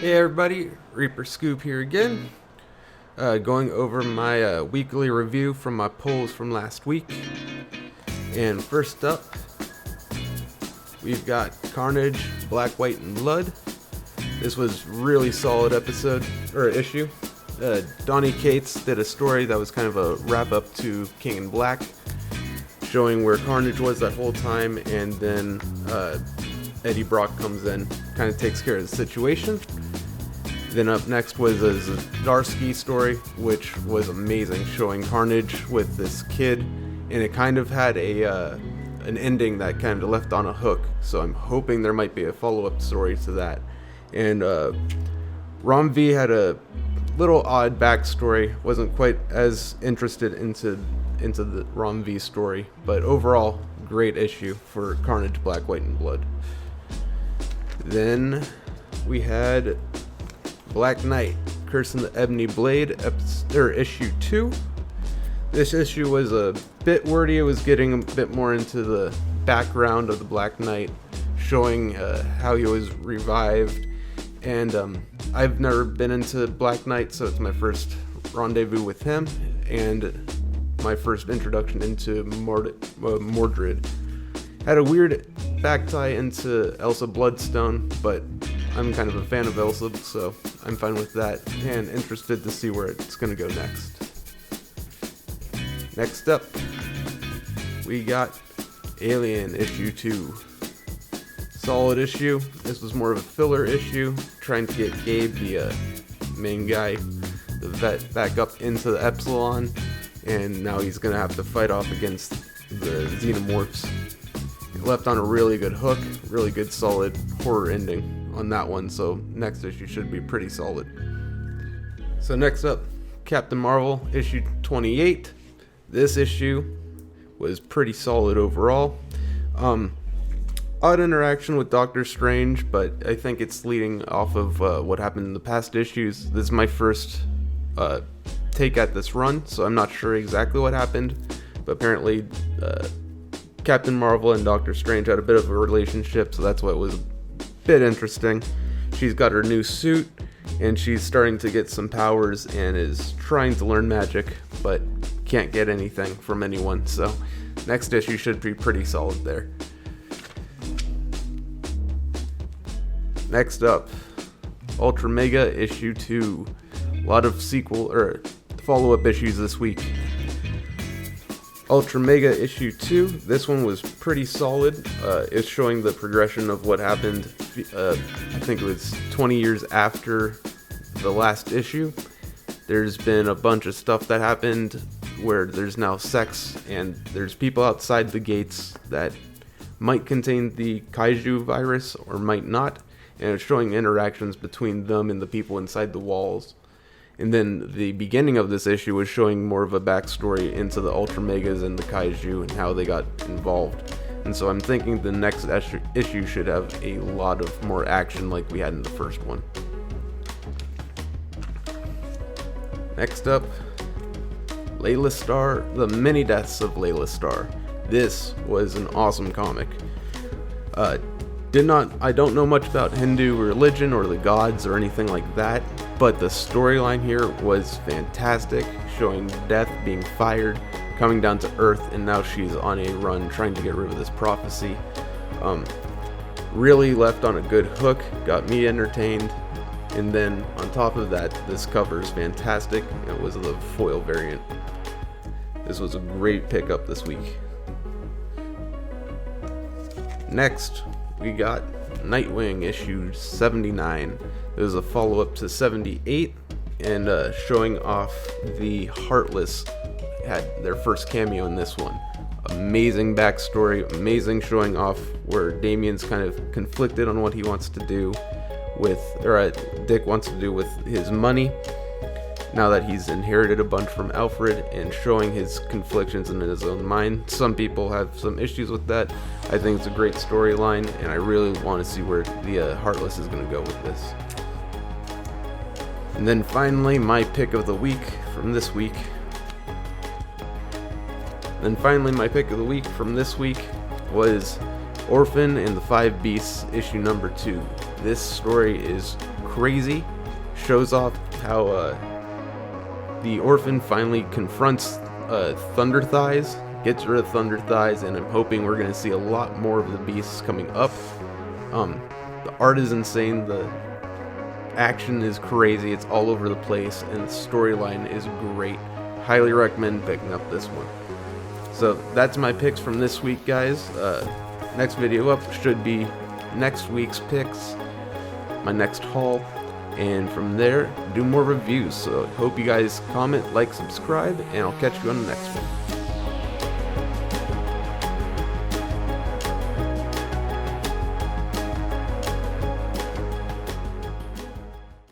Hey everybody, Reaper Scoop here again, going over my weekly review from my polls from last week. And first up, we've got Carnage, Black, White, and Blood. This was really solid episode, or issue. Donny Cates did a story that was kind of a wrap-up to King in Black, showing where Carnage was that whole time, and then Eddie Brock comes in, kind of takes care of the situation. Then up next was a Zdarsky story, which was amazing, showing Carnage with this kid, and it kind of had an ending that kind of left on a hook, so I'm hoping there might be a follow-up story to that. And Rom V had a little odd backstory, wasn't quite as interested into the Rom V story, but overall, great issue for Carnage, Black, White, and Blood. Then we had Black Knight, Curse in the Ebony Blade, issue 2. This issue was a bit wordy. It was getting a bit more into the background of the Black Knight, showing how he was revived. And I've never been into Black Knight, so it's my first rendezvous with him, and my first introduction into Mordred. Had a weird back tie into Elsa Bloodstone, but I'm kind of a fan of Elsa, so I'm fine with that, and interested to see where it's going to go next. Next up, we got Alien issue 2. Solid issue. This was more of a filler issue, trying to get Gabe, the main guy, the vet, back up into the Epsilon, and now he's going to have to fight off against the Xenomorphs. It left on a really good hook, really good solid horror ending on that one, so next issue should be pretty solid. So next up, Captain Marvel issue 28. This issue was pretty solid overall. Odd interaction with Doctor Strange, but I think it's leading off of what happened in the past issues. This is my first take at this run, so I'm not sure exactly what happened, but apparently Captain Marvel and Doctor Strange had a bit of a relationship, so that's what was a bit interesting. She's got her new suit, and she's starting to get some powers and is trying to learn magic, but can't get anything from anyone, so next issue should be pretty solid there. Next up, Ultra Mega issue 2. A lot of follow-up issues this week. Ultra Mega issue 2, this one was pretty solid. It's showing the progression of what happened, I think it was 20 years after the last issue. There's been a bunch of stuff that happened where there's now sex, and there's people outside the gates that might contain the kaiju virus or might not, and it's showing interactions between them and the people inside the walls. And then the beginning of this issue was showing more of a backstory into the Ultra Megas and the Kaiju and how they got involved. And so I'm thinking the next issue should have a lot of more action like we had in the first one. Next up, Lila Star, The Many Deaths of Lila Star. This was an awesome comic. I don't know much about Hindu religion or the gods or anything like that, but the storyline here was fantastic, showing Death being fired, coming down to Earth, and now she's on a run trying to get rid of this prophecy. Really left on a good hook, got me entertained, and then on top of that, this cover is fantastic. It was the foil variant. This was a great pickup this week. Next, we got Nightwing issue 79. It was a follow-up to 78, and showing off the Heartless had their first cameo in this one. Amazing backstory, amazing showing off where Damien's kind of conflicted on what he wants to do Dick wants to do with his money, now that he's inherited a bunch from Alfred, and showing his conflictions in his own mind. Some people have some issues with that. I think it's a great storyline, and I really want to see where the Heartless is going to go with this. And then finally, my pick of the week from this week. Was Orphan and the Five Beasts issue number 2. This story is crazy. Shows off how the Orphan finally confronts Thunder Thighs, gets rid of Thunder Thighs, and I'm hoping we're going to see a lot more of the beasts coming up. The art is insane, the action is crazy, it's all over the place, and the storyline is great. Highly recommend picking up this one. So that's my picks from this week, guys. Next video up should be next week's picks, my next haul, and from there do more reviews. So hope you guys comment, like, subscribe, and I'll catch you on the next one.